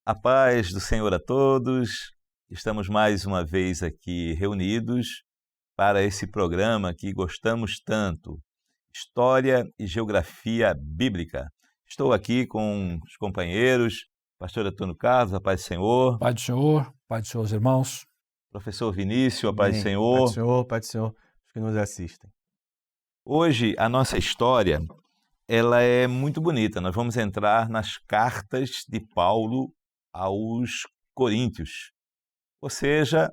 A paz do Senhor a todos. Estamos mais uma vez aqui reunidos para esse programa que gostamos tanto, História e Geografia Bíblica. Estou aqui com os companheiros, pastor Antônio Carlos, a paz do Senhor. Paz do Senhor, os irmãos. Professor Vinícius, a paz do Amém. Senhor. Paz do Senhor, os que nos assistem. Hoje a nossa história, ela é muito bonita. Nós vamos entrar nas cartas de Paulo aos Coríntios, ou seja,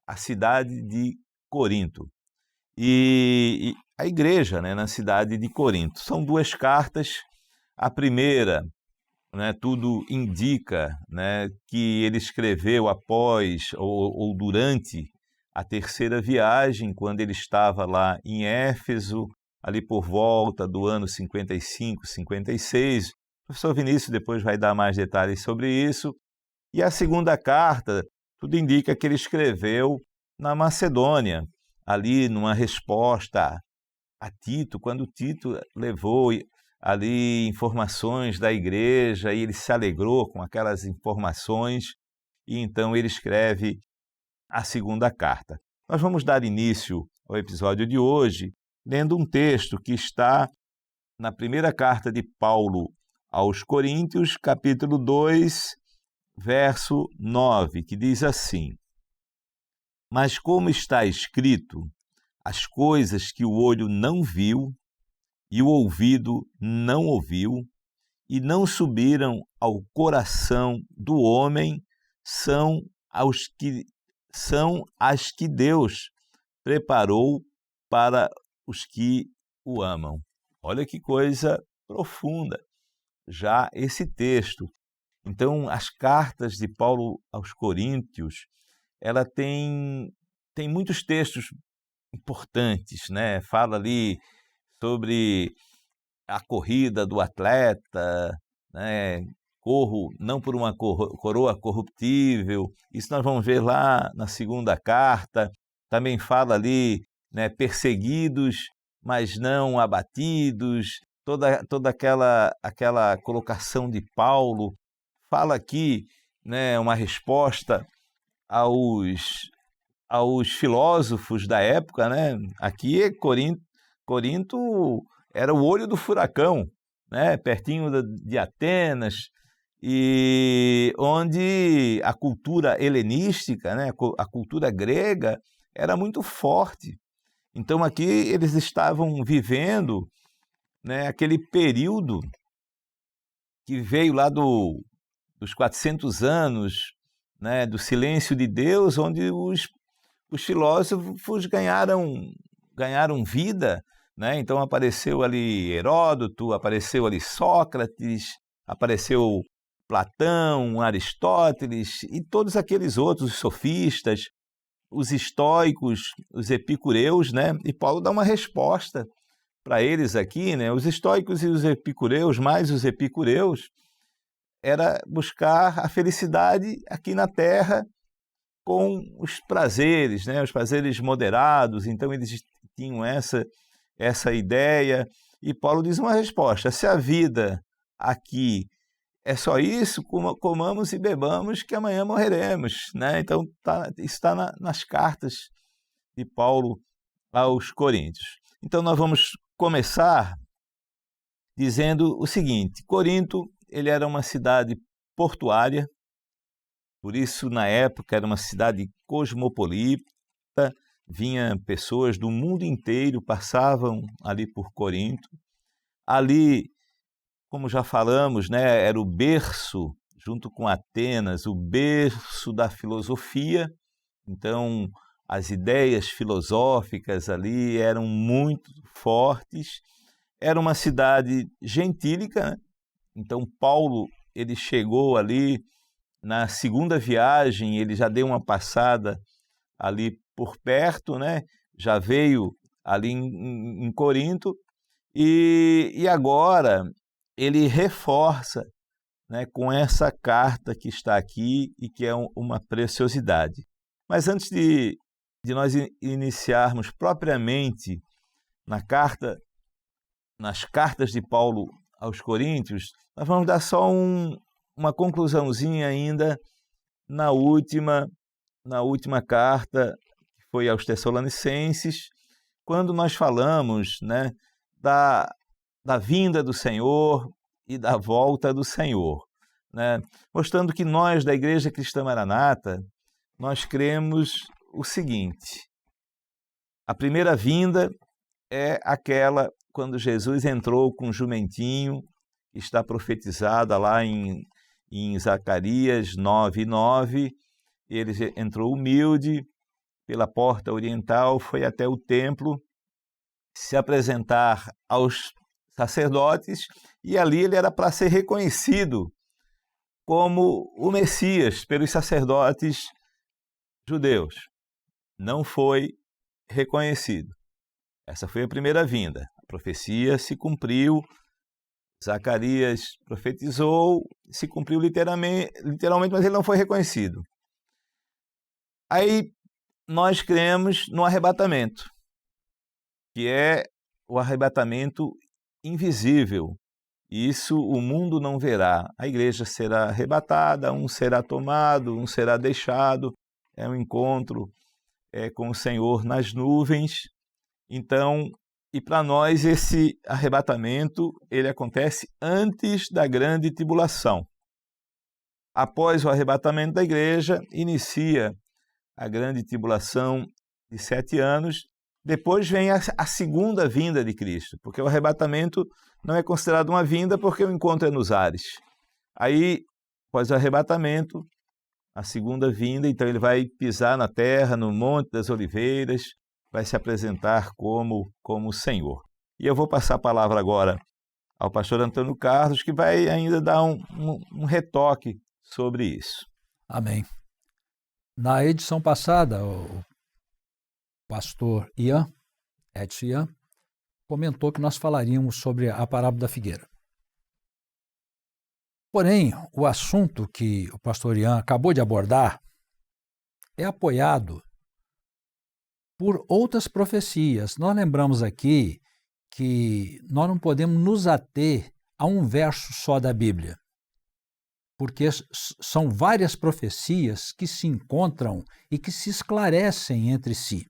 a cidade de Corinto. E a igreja, na cidade de Corinto. São duas cartas. A primeira, tudo indica, que ele escreveu após ou durante a terceira viagem, quando ele estava lá em Éfeso, ali por volta do ano 55, 56. O professor Vinícius depois vai dar mais detalhes sobre isso. E a segunda carta, tudo indica que ele escreveu na Macedônia, ali numa resposta a Tito, quando Tito levou ali informações da igreja e ele se alegrou com aquelas informações, e então ele escreve a segunda carta. Nós vamos dar início ao episódio de hoje lendo um texto que está na primeira carta de Paulo aos Coríntios, capítulo 2, verso 9, que diz assim: Mas como está escrito, as coisas que o olho não viu e o ouvido não ouviu e não subiram ao coração do homem são as que Deus preparou para os que o amam. Olha que coisa profunda já esse texto. Então, as cartas de Paulo aos Coríntios, ela tem muitos textos importantes, Fala ali sobre a corrida do atleta, corro não por uma coroa corruptível. Isso nós vamos ver lá na segunda carta. Também fala ali, perseguidos, mas não abatidos. Toda aquela colocação de Paulo. Fala aqui, uma resposta aos filósofos da época, Aqui Corinto era o olho do furacão, pertinho de Atenas, e onde a cultura helenística, a cultura grega, era muito forte. Então aqui eles estavam vivendo, aquele período que veio lá dos 400 anos, do silêncio de Deus, onde os filósofos ganharam vida, Então apareceu ali Heródoto, apareceu ali Sócrates, apareceu Platão, Aristóteles e todos aqueles outros, os sofistas, os estoicos, os epicureus, E Paulo dá uma resposta para eles aqui, Os estoicos e os epicureus, mais os epicureus, era buscar a felicidade aqui na terra com os prazeres, os prazeres moderados. Então eles tinham essa ideia, e Paulo diz uma resposta: se a vida aqui é só isso, comamos e bebamos que amanhã morreremos, Então isso está nas cartas de Paulo aos Coríntios. Então nós vamos começar dizendo o seguinte: Corinto, ele era uma cidade portuária, por isso na época era uma cidade cosmopolita, vinham pessoas do mundo inteiro, passavam ali por Corinto. Ali, como já falamos, era o berço, junto com Atenas, o berço da filosofia. Então, as ideias filosóficas ali eram muito fortes. Era uma cidade gentílica, Então, Paulo, ele chegou ali na segunda viagem, ele já deu uma passada ali por perto, Já veio ali em Corinto, e agora ele reforça, com essa carta que está aqui e que é uma preciosidade. Mas antes de nós iniciarmos propriamente nas cartas de Paulo aos Coríntios, nós vamos dar só uma conclusãozinha ainda na última carta, que foi aos Tessalonicenses, quando nós falamos, né, da vinda do Senhor e da volta do Senhor, né, mostrando que nós, da Igreja Cristã Maranata, nós cremos o seguinte: a primeira vinda é aquela quando Jesus entrou com o jumentinho, está profetizada lá em Zacarias 9:9, ele entrou humilde pela porta oriental, foi até o templo se apresentar aos sacerdotes, e ali ele era para ser reconhecido como o Messias pelos sacerdotes judeus. Não foi reconhecido. Essa foi a primeira vinda. A profecia se cumpriu, Zacarias profetizou, se cumpriu literalmente, mas ele não foi reconhecido. Aí nós cremos no arrebatamento, que é o arrebatamento invisível. Isso o mundo não verá. A igreja será arrebatada, um será tomado, um será deixado. É um encontro com o Senhor nas nuvens. Então, e para nós esse arrebatamento, ele acontece antes da grande tribulação. Após o arrebatamento da igreja, inicia a grande tribulação de 7 anos. Depois vem a segunda vinda de Cristo, porque o arrebatamento não é considerado uma vinda porque o encontro é nos ares. Aí, após o arrebatamento, a segunda vinda, então ele vai pisar na terra, no Monte das Oliveiras, vai se apresentar como o Senhor. E eu vou passar a palavra agora ao pastor Antônio Carlos, que vai ainda dar um retoque sobre isso. Amém. Na edição passada, o pastor Edson Ian, comentou que nós falaríamos sobre a parábola da figueira. Porém, o assunto que o pastor Ian acabou de abordar é apoiado por outras profecias. Nós lembramos aqui que nós não podemos nos ater a um verso só da Bíblia, porque são várias profecias que se encontram e que se esclarecem entre si.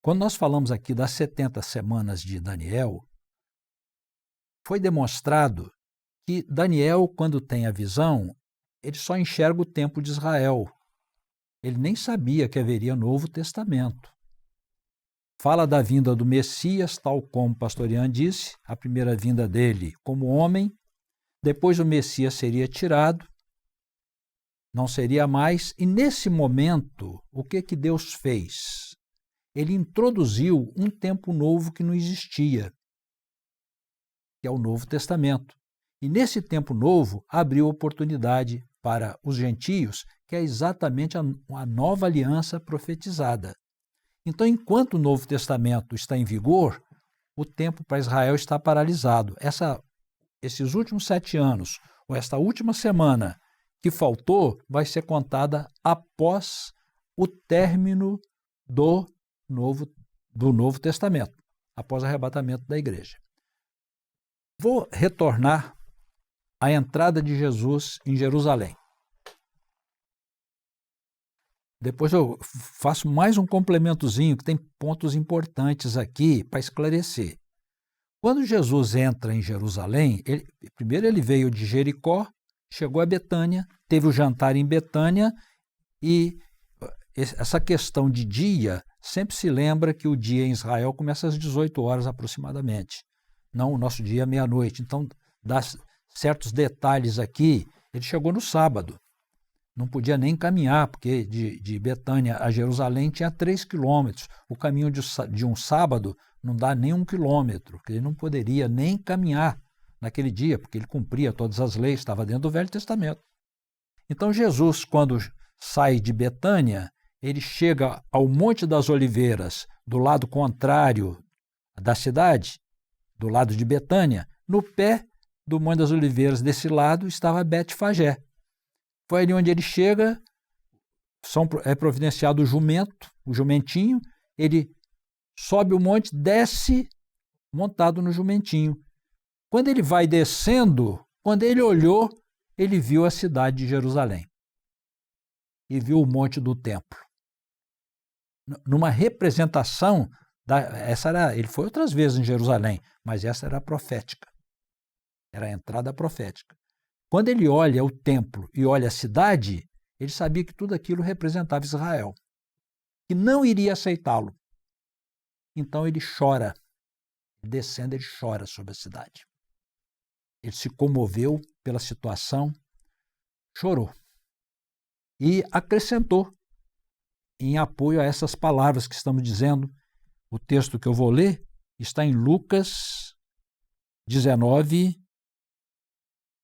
Quando nós falamos aqui das 70 semanas de Daniel, foi demonstrado que Daniel, quando tem a visão, ele só enxerga o tempo de Israel. Ele nem sabia que haveria Novo Testamento. Fala da vinda do Messias, tal como o pastor Ian disse, a primeira vinda dele como homem, depois o Messias seria tirado, não seria mais, e nesse momento, o que Deus fez? Ele introduziu um tempo novo que não existia, que é o Novo Testamento. E nesse tempo novo, abriu oportunidade para os gentios, que é exatamente a nova aliança profetizada. Então, enquanto o Novo Testamento está em vigor, o tempo para Israel está paralisado. Esses últimos 7 anos, ou esta última semana que faltou, vai ser contada após o término do Novo Testamento, após o arrebatamento da igreja. Vou retornar à entrada de Jesus em Jerusalém. Depois eu faço mais um complementozinho, que tem pontos importantes aqui para esclarecer. Quando Jesus entra em Jerusalém, primeiro ele veio de Jericó, chegou a Betânia, teve o jantar em Betânia, e essa questão de dia, sempre se lembra que o dia em Israel começa às 18 horas aproximadamente, não o nosso dia meia-noite. Então, dá certos detalhes aqui. Ele chegou no sábado, não podia nem caminhar, porque de Betânia a Jerusalém tinha 3 quilômetros. O caminho de um sábado não dá nem 1 quilômetro, porque ele não poderia nem caminhar naquele dia, porque ele cumpria todas as leis, estava dentro do Velho Testamento. Então Jesus, quando sai de Betânia, ele chega ao Monte das Oliveiras, do lado contrário da cidade, do lado de Betânia. No pé do Monte das Oliveiras, desse lado, estava Betfagé. Foi ali onde ele chega, é providenciado o jumentinho, ele sobe o monte, desce montado no jumentinho. Quando ele vai descendo, quando ele olhou, ele viu a cidade de Jerusalém e viu o monte do templo. Numa representação, ele foi outras vezes em Jerusalém, mas essa era profética, era a entrada profética. Quando ele olha o templo e olha a cidade, ele sabia que tudo aquilo representava Israel, que não iria aceitá-lo. Então ele chora, descendo, ele chora sobre a cidade. Ele se comoveu pela situação, chorou e acrescentou em apoio a essas palavras que estamos dizendo. O texto que eu vou ler está em Lucas 19,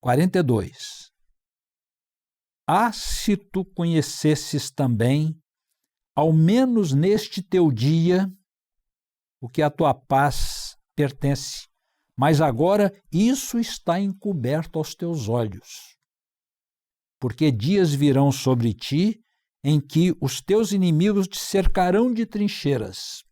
42. Ah, se tu conhecesses também, ao menos neste teu dia, o que a tua paz pertence, mas agora isso está encoberto aos teus olhos. Porque dias virão sobre ti em que os teus inimigos te cercarão de trincheiras,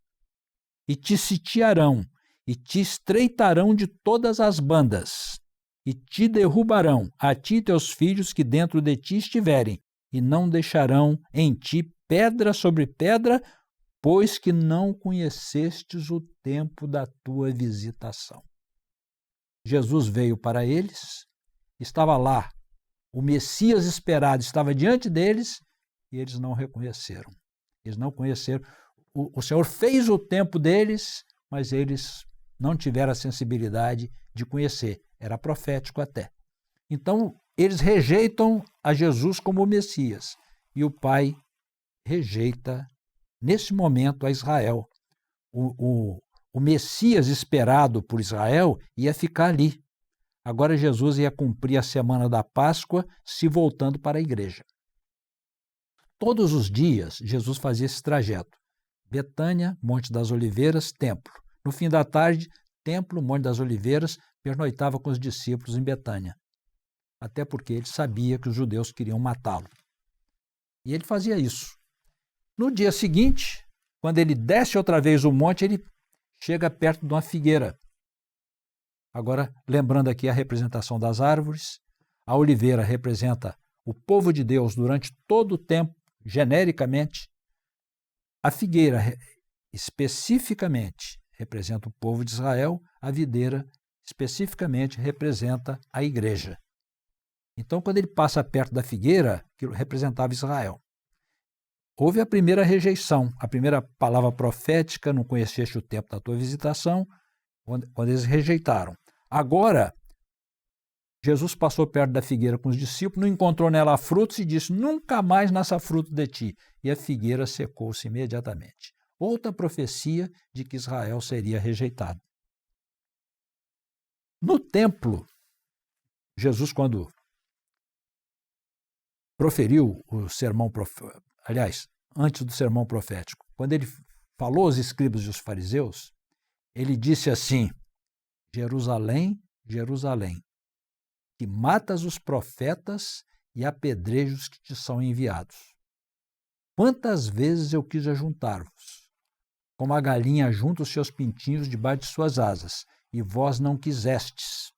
e te sitiarão, e te estreitarão de todas as bandas, e te derrubarão, a ti e teus filhos que dentro de ti estiverem, e não deixarão em ti pedra sobre pedra, pois que não conhecestes o tempo da tua visitação. Jesus veio para eles, estava lá, o Messias esperado estava diante deles, e eles não reconheceram. Eles não conheceram. O Senhor fez o tempo deles, mas eles não tiveram a sensibilidade de conhecer. Era profético até. Então, eles rejeitam a Jesus como o Messias. E o Pai rejeita, nesse momento, a Israel. O Messias esperado por Israel ia ficar ali. Agora Jesus ia cumprir a semana da Páscoa, se voltando para a igreja. Todos os dias, Jesus fazia esse trajeto. Betânia, Monte das Oliveiras, templo. No fim da tarde, templo, Monte das Oliveiras, pernoitava com os discípulos em Betânia. Até porque ele sabia que os judeus queriam matá-lo. E ele fazia isso. No dia seguinte, quando ele desce outra vez o monte, ele chega perto de uma figueira. Agora, lembrando aqui a representação das árvores, a oliveira representa o povo de Deus durante todo o tempo, genericamente. A figueira, especificamente, representa o povo de Israel, a videira, especificamente, representa a igreja. Então, quando ele passa perto da figueira, que representava Israel, houve a primeira rejeição, a primeira palavra profética, não conheceste o tempo da tua visitação, quando eles rejeitaram. Agora, Jesus passou perto da figueira com os discípulos, não encontrou nela frutos e disse, nunca mais nasça fruto de ti. E a figueira secou-se imediatamente. Outra profecia de que Israel seria rejeitado. No templo, Jesus, quando proferiu o sermão profético, aliás, antes do sermão profético, quando ele falou aos escribas e aos fariseus, ele disse assim, Jerusalém, Jerusalém, que matas os profetas e apedrejas os que te são enviados. Quantas vezes eu quis ajuntar-vos, como a galinha junta os seus pintinhos debaixo de suas asas, e vós não quisestes.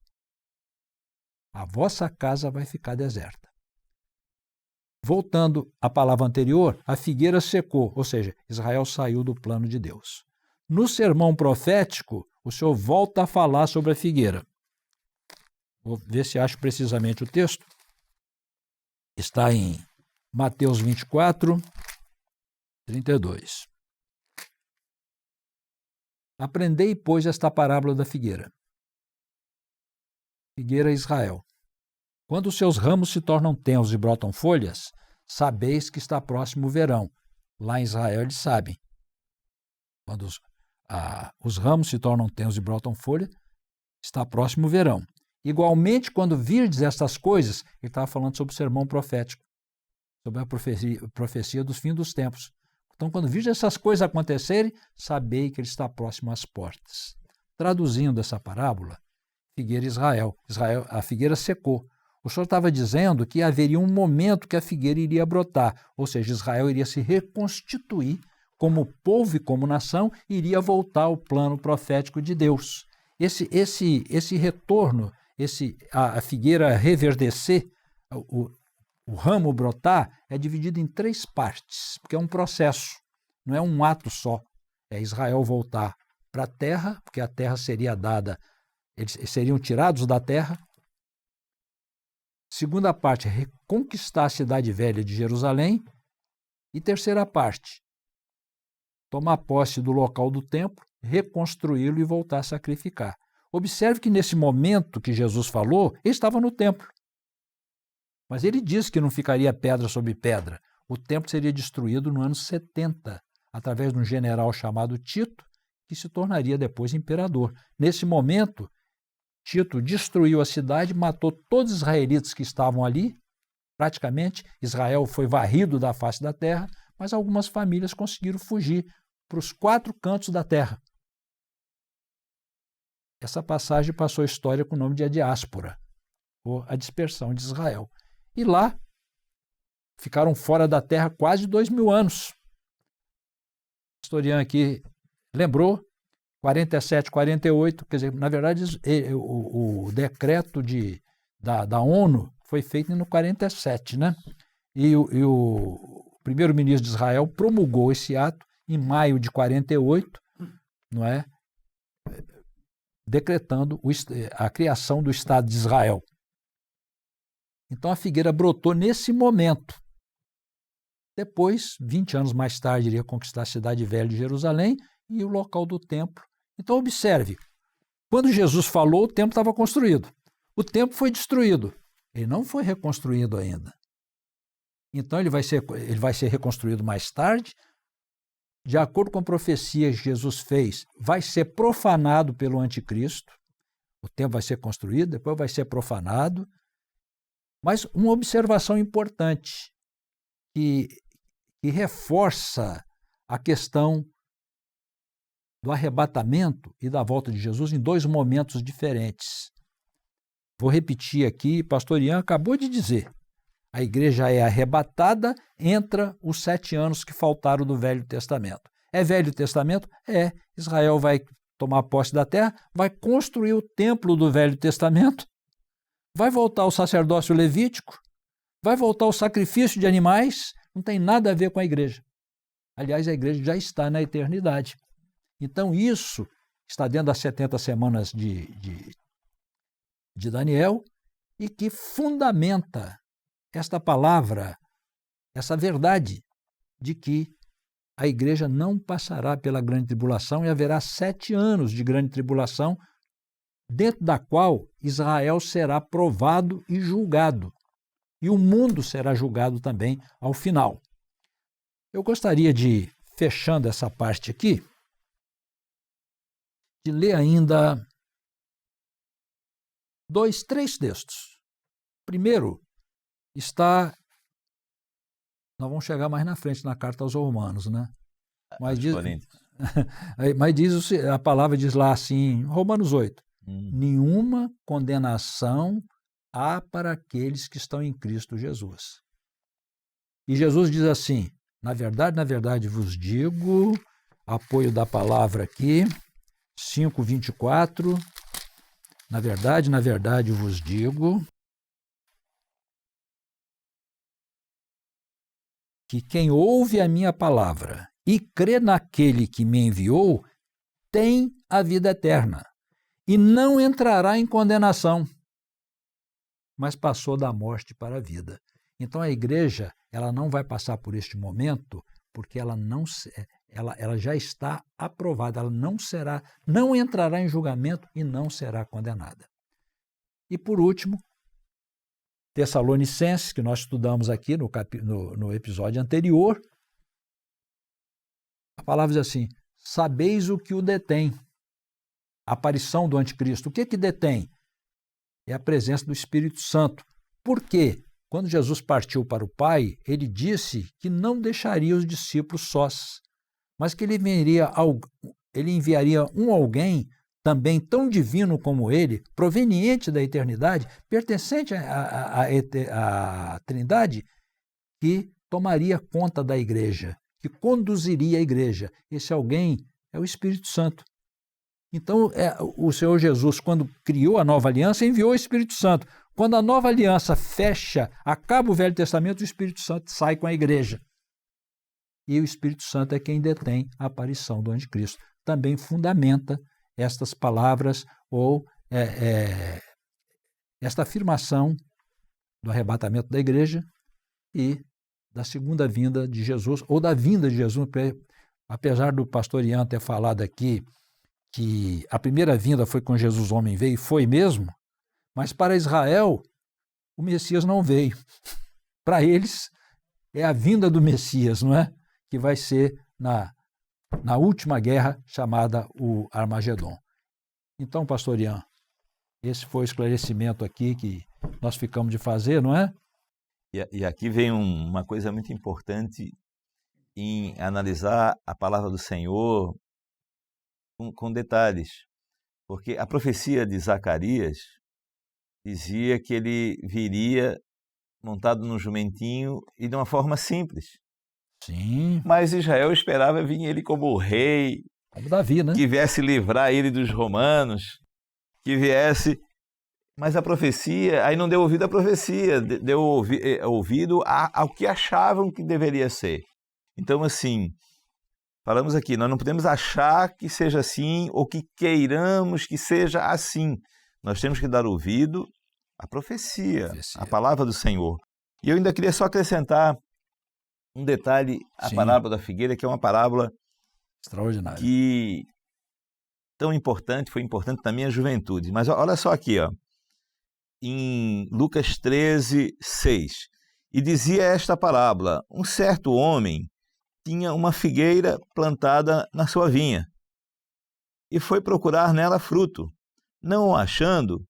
A vossa casa vai ficar deserta. Voltando à palavra anterior, a figueira secou, ou seja, Israel saiu do plano de Deus. No sermão profético, o Senhor volta a falar sobre a figueira. Vou ver se acho precisamente o texto. Está em Mateus 24, 32. Aprendei, pois, esta parábola da figueira. Figueira Israel. Quando os seus ramos se tornam tenros e brotam folhas, sabeis que está próximo o verão. Lá em Israel eles sabem. Quando os ramos se tornam tenros e brotam folha, está próximo o verão. Igualmente, quando virdes estas coisas, ele estava falando sobre o sermão profético, sobre a profecia dos fins dos tempos. Então, quando virdes essas coisas acontecerem, sabei que ele está próximo às portas. Traduzindo essa parábola, figueira Israel. A figueira secou. O Senhor estava dizendo que haveria um momento que a figueira iria brotar, ou seja, Israel iria se reconstituir como povo e como nação, iria voltar ao plano profético de Deus. Esse retorno, a figueira reverdecer, o ramo brotar é dividido em 3 partes, porque é um processo, não é um ato só. É Israel voltar para a terra, porque a terra seria dada, eles seriam tirados da terra. Segunda parte, reconquistar a cidade velha de Jerusalém. E terceira parte, tomar posse do local do templo, reconstruí-lo e voltar a sacrificar. Observe que nesse momento que Jesus falou, ele estava no templo. Mas ele disse que não ficaria pedra sobre pedra. O templo seria destruído no ano 70, através de um general chamado Tito, que se tornaria depois imperador. Nesse momento, Tito destruiu a cidade, matou todos os israelitas que estavam ali. Praticamente, Israel foi varrido da face da terra, mas algumas famílias conseguiram fugir para os 4 cantos da terra. Essa passagem passou a história com o nome de a diáspora, ou a dispersão de Israel. E lá ficaram fora da terra quase 2000 anos. O historiano aqui lembrou, 47, 48, quer dizer, na verdade, o decreto da ONU foi feito no 47, né? E o primeiro-ministro de Israel promulgou esse ato em maio de 48, não é? Decretando a criação do Estado de Israel. Então a figueira brotou nesse momento. Depois, 20 anos mais tarde, iria conquistar a cidade velha de Jerusalém e o local do templo. Então observe, quando Jesus falou, o templo estava construído. O templo foi destruído. Ele não foi reconstruído ainda. Então ele vai ser reconstruído mais tarde. De acordo com a profecia que Jesus fez, vai ser profanado pelo anticristo. O templo vai ser construído, depois vai ser profanado. Mas uma observação importante que reforça a questão do arrebatamento e da volta de Jesus em 2 momentos diferentes. Vou repetir aqui, pastor Ian acabou de dizer. A igreja é arrebatada, entra os 7 anos que faltaram do Velho Testamento. É Velho Testamento? É. Israel vai tomar posse da terra, vai construir o templo do Velho Testamento, vai voltar o sacerdócio levítico, vai voltar o sacrifício de animais, não tem nada a ver com a igreja. Aliás, a igreja já está na eternidade. Então isso está dentro das 70 semanas de Daniel e que fundamenta esta palavra, essa verdade de que a igreja não passará pela grande tribulação e haverá 7 anos de grande tribulação, dentro da qual Israel será provado e julgado. E o mundo será julgado também ao final. Eu gostaria de, fechando essa parte aqui, de ler ainda 2, 3 textos. Primeiro, está... Nós vamos chegar mais na frente na carta aos Romanos, né? Mas diz, a palavra diz lá assim, Romanos 8, nenhuma condenação há para aqueles que estão em Cristo Jesus. E Jesus diz assim, na verdade vos digo, apoio da palavra aqui, 5:24, na verdade vos digo, que quem ouve a minha palavra e crê naquele que me enviou, tem a vida eterna e não entrará em condenação, mas passou da morte para a vida. Então a igreja, ela não vai passar por este momento porque ela já está aprovada, ela não entrará em julgamento e não será condenada. E por último, Tessalonicenses, que nós estudamos aqui no episódio anterior, a palavra diz assim, sabeis o que o detém, a aparição do anticristo. O que detém? É a presença do Espírito Santo. Por quê? Quando Jesus partiu para o Pai, ele disse que não deixaria os discípulos sós, mas que ele enviaria alguém também tão divino como ele, proveniente da eternidade, pertencente à Trindade, que tomaria conta da igreja, que conduziria a igreja. Esse alguém é o Espírito Santo. Então, o Senhor Jesus, quando criou a nova aliança, enviou o Espírito Santo. Quando a nova aliança fecha, acaba o Velho Testamento, o Espírito Santo sai com a igreja. E o Espírito Santo é quem detém a aparição do anticristo. Também fundamenta estas palavras ou esta afirmação do arrebatamento da igreja e da segunda vinda de Jesus, ou da vinda de Jesus. Apesar do pastor Ian ter falado aqui que a primeira vinda foi com Jesus, o homem veio, e foi mesmo, mas para Israel o Messias não veio. Para eles é a vinda do Messias, não é? Que vai ser na última guerra chamada o Armagedon. Então, pastor Ian, esse foi o esclarecimento aqui que nós ficamos de fazer, não é? E aqui vem uma coisa muito importante em analisar a palavra do Senhor com detalhes, porque a profecia de Zacarias dizia que ele viria montado num jumentinho e de uma forma simples. Sim. Mas Israel esperava vir ele como rei, como Davi, né? Que viesse livrar ele dos romanos, que viesse... Mas a profecia, aí não deu ouvido à profecia, deu ouvido ao que achavam que deveria ser. Então, assim, falamos aqui, nós não podemos achar que seja assim ou que queiramos que seja assim. Nós temos que dar ouvido à profecia, à palavra do Senhor. E eu ainda queria só acrescentar um detalhe, a parábola da figueira, que é uma parábola extraordinária, que foi importante na minha juventude. Mas olha só aqui, ó, em Lucas 13, 6. E dizia esta parábola: um certo homem tinha uma figueira plantada na sua vinha e foi procurar nela fruto. Não o achando,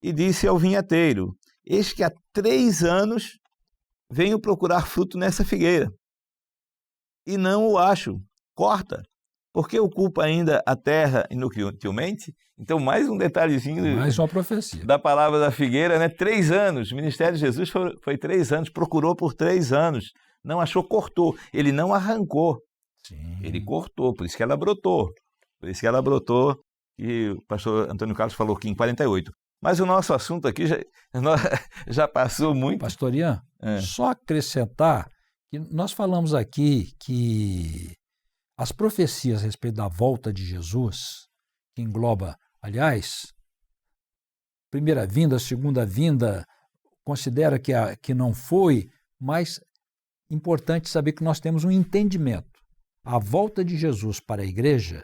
e disse ao vinhateiro: eis que há 3 anos venho procurar fruto nessa figueira e não o acho. Corta, porque ocupa ainda a terra inutilmente. Então, mais um detalhezinho mais uma profecia da palavra da figueira, né? 3 anos, o ministério de Jesus foi 3 anos, procurou por 3 anos, não achou, cortou. Ele não arrancou, ele cortou, por isso que ela brotou. E o pastor Antônio Carlos falou que em 48. Mas o nosso assunto aqui já passou muito. Pastor Ian, só acrescentar que nós falamos aqui que as profecias a respeito da volta de Jesus, que engloba, aliás, primeira vinda, segunda vinda, considera que não foi, mas importante saber que nós temos um entendimento. A volta de Jesus para a igreja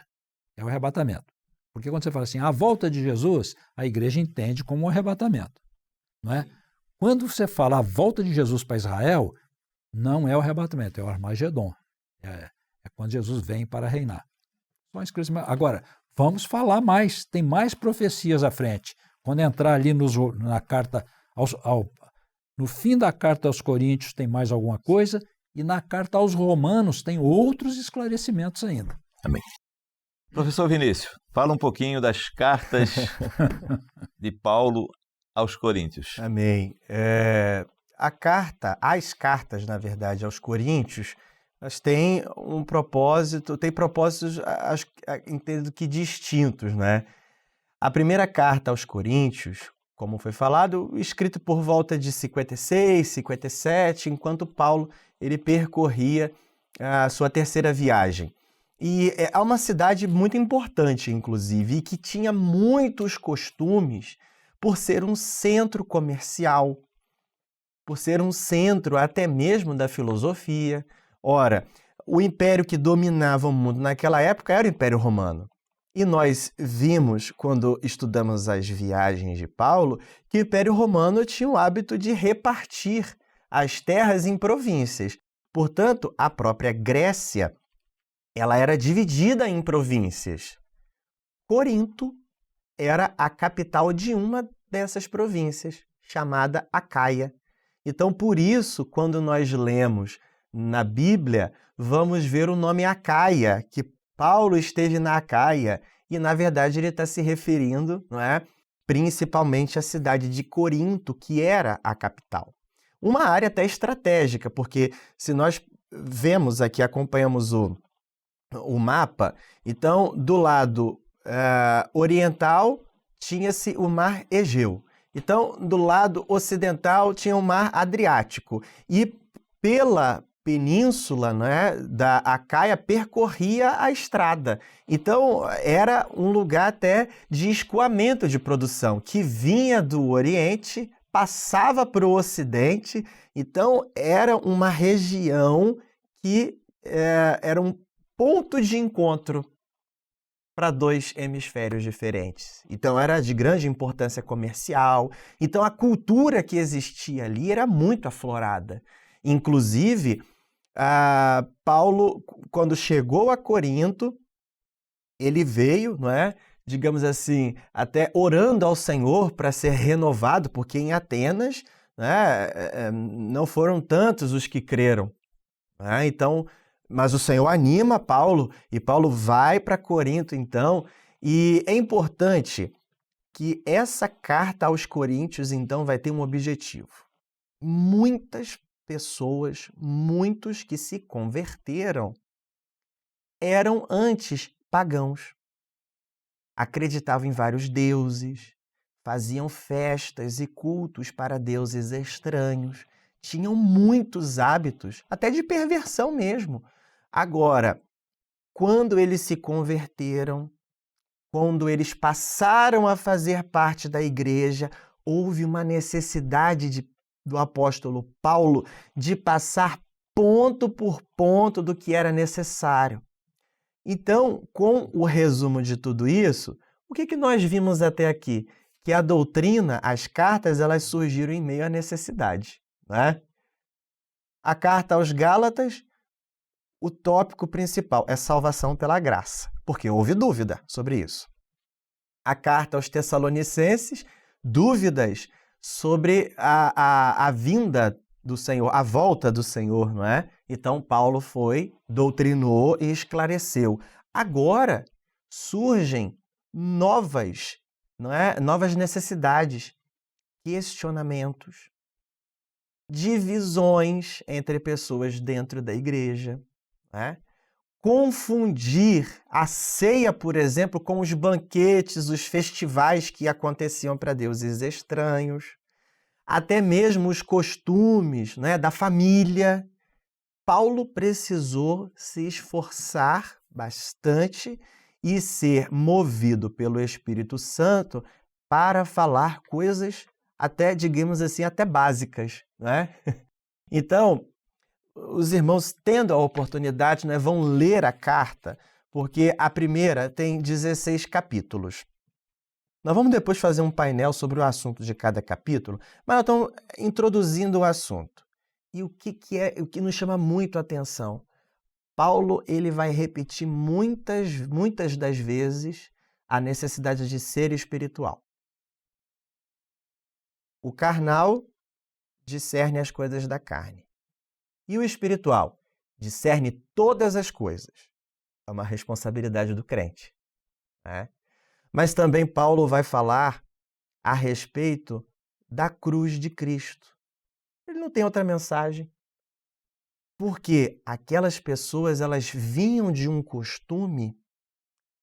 é o arrebatamento. Porque quando você fala assim, a volta de Jesus, a igreja entende como um arrebatamento. Não é? Quando você fala a volta de Jesus para Israel, não é o arrebatamento, é o Armagedon. É quando Jesus vem para reinar. Agora, vamos falar mais, tem mais profecias à frente. Quando entrar ali na carta, no fim da carta aos Coríntios tem mais alguma coisa, e na carta aos Romanos tem outros esclarecimentos ainda. Amém. Professor Vinícius, fala um pouquinho das cartas de Paulo aos Coríntios. Amém. As cartas, na verdade, aos Coríntios, elas têm um propósito, propósitos, entendo que distintos, né? A primeira carta aos Coríntios, como foi falado, escrito por volta de 56, 57, enquanto Paulo ele percorria a sua terceira viagem. E é uma cidade muito importante, inclusive, e que tinha muitos costumes por ser um centro comercial, por ser um centro até mesmo da filosofia. Ora, o império que dominava o mundo naquela época era o Império Romano. E nós vimos, quando estudamos as viagens de Paulo, que o Império Romano tinha o hábito de repartir as terras em províncias. Portanto, a própria Grécia, ela era dividida em províncias. Corinto era a capital de uma dessas províncias, chamada Acaia. Então, por isso, quando nós lemos na Bíblia, vamos ver o nome Acaia, que Paulo esteve na Acaia, e na verdade ele está se referindo, não é, principalmente à cidade de Corinto, que era a capital. Uma área até estratégica, porque se nós vemos aqui, acompanhamos o mapa, então do lado oriental tinha-se o mar Egeu, Então, do lado ocidental tinha o Mar Adriático e pela península, né, da Acaia percorria a estrada. Então, era um lugar até de escoamento de produção, que vinha do Oriente, passava para o Ocidente. Então, era uma região que era um ponto de encontro para dois hemisférios diferentes. Então, era de grande importância comercial. Então, a cultura que existia ali era muito aflorada. Inclusive, Paulo, quando chegou a Corinto, ele veio, não é? Digamos assim, até orando ao Senhor para ser renovado, porque em Atenas, né, não foram tantos os que creram. Né? Então, mas o Senhor anima Paulo, e Paulo vai para Corinto, então, e é importante que essa carta aos Coríntios, então, vai ter um objetivo. Muitas pessoas, muitos que se converteram, eram antes pagãos. Acreditavam em vários deuses, faziam festas e cultos para deuses estranhos, tinham muitos hábitos, até de perversão mesmo. Agora, quando eles se converteram, quando eles passaram a fazer parte da igreja, houve uma necessidade do apóstolo Paulo de passar ponto por ponto do que era necessário. Então, com o resumo de tudo isso, o que nós vimos até aqui? Que a doutrina, as cartas, elas surgiram em meio à necessidade. Né? A carta aos Gálatas, o tópico principal é salvação pela graça, porque houve dúvida sobre isso. A carta aos Tessalonicenses, dúvidas sobre a vinda do Senhor, a volta do Senhor, não é? Então, Paulo doutrinou e esclareceu. Agora surgem novas necessidades, questionamentos, divisões entre pessoas dentro da igreja, né? Confundir a ceia, por exemplo, com os banquetes, os festivais que aconteciam para deuses estranhos, até mesmo os costumes, né, da família. Paulo precisou se esforçar bastante e ser movido pelo Espírito Santo para falar coisas até, digamos assim, até básicas, né? Então, os irmãos, tendo a oportunidade, né, vão ler a carta, porque a primeira tem 16 capítulos. Nós vamos depois fazer um painel sobre o assunto de cada capítulo, mas nós estamos introduzindo o assunto. E o que nos chama muito a atenção? Paulo ele vai repetir muitas das vezes a necessidade de ser espiritual. O carnal discerne as coisas da carne. E o espiritual discerne todas as coisas. É uma responsabilidade do crente. Né? Mas também Paulo vai falar a respeito da cruz de Cristo. Ele não tem outra mensagem. Porque aquelas pessoas elas vinham de um costume,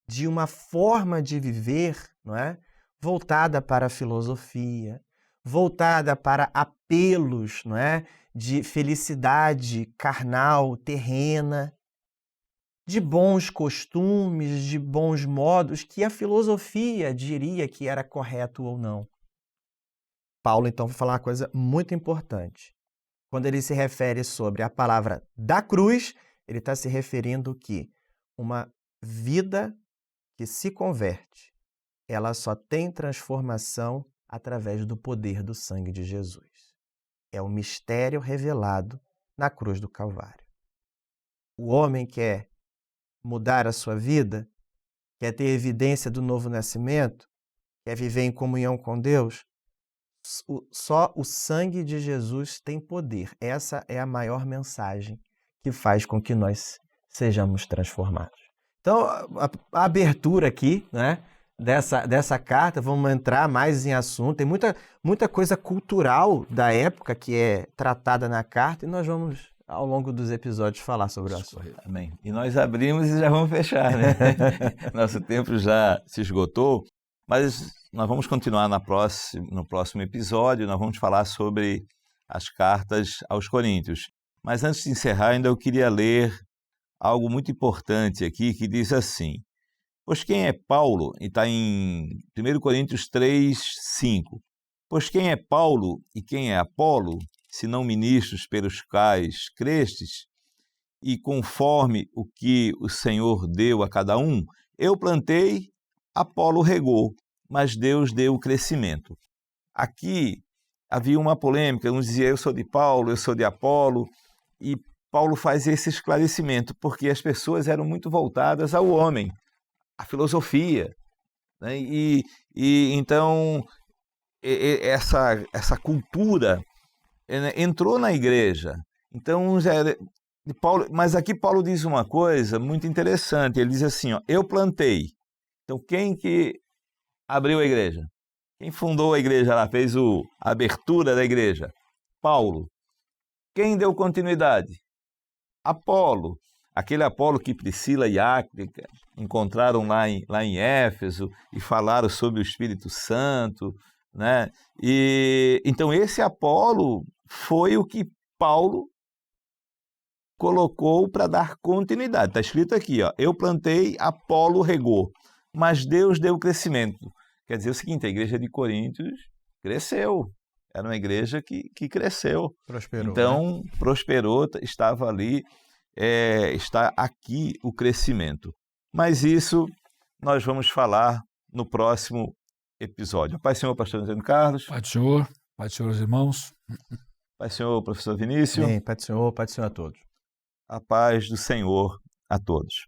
de uma forma de viver, não é? Voltada para a filosofia, voltada para apelos, não é? De felicidade carnal, terrena, de bons costumes, de bons modos, que a filosofia diria que era correto ou não. Paulo, então, vai falar uma coisa muito importante. Quando ele se refere sobre a palavra da cruz, ele está se referindo que uma vida que se converte, ela só tem transformação através do poder do sangue de Jesus. É o mistério revelado na cruz do Calvário. O homem quer mudar a sua vida, quer ter evidência do novo nascimento, quer viver em comunhão com Deus, só o sangue de Jesus tem poder. Essa é a maior mensagem que faz com que nós sejamos transformados. Então, a abertura aqui, né, dessa carta, vamos entrar mais em assunto. Tem muita coisa cultural da época que é tratada na carta e nós vamos, ao longo dos episódios, falar sobre o assunto. Amém. E nós abrimos e já vamos fechar, né? Nosso tempo já se esgotou, mas nós vamos continuar no próximo episódio, nós vamos falar sobre as cartas aos Coríntios. Mas antes de encerrar, ainda eu queria ler algo muito importante aqui, que diz assim: pois quem é Paulo, e está em 1 Coríntios 3, 5, pois quem é Paulo e quem é Apolo, se não ministros pelos quais crestes, e conforme o que o Senhor deu a cada um, eu plantei, Apolo regou, mas Deus deu o crescimento. Aqui havia uma polêmica, uns diziam eu sou de Paulo, eu sou de Apolo, e Paulo faz esse esclarecimento, porque as pessoas eram muito voltadas ao homem, à filosofia, né? Então essa cultura entrou na igreja. Então, Paulo, mas aqui Paulo diz uma coisa muito interessante, ele diz assim, ó, eu plantei. Então quem que abriu a igreja? Quem fundou a igreja lá, fez a abertura da igreja? Paulo. Quem deu continuidade? Apolo. Aquele Apolo que Priscila e Áquila encontraram lá em Éfeso e falaram sobre o Espírito Santo, né? Então esse Apolo foi o que Paulo colocou para dar continuidade. Está escrito aqui, ó, eu plantei, Apolo regou, mas Deus deu crescimento. Quer dizer o seguinte, a igreja de Coríntios cresceu. Era uma igreja que cresceu. Prosperou. Então, né? prosperou, estava ali, está aqui o crescimento. Mas isso nós vamos falar no próximo episódio. Pai Senhor, pastor Antônio Carlos. Pai do Senhor, os irmãos. Pai Senhor, professor Vinícius. Amém. Pai do Senhor a todos. A paz do Senhor a todos.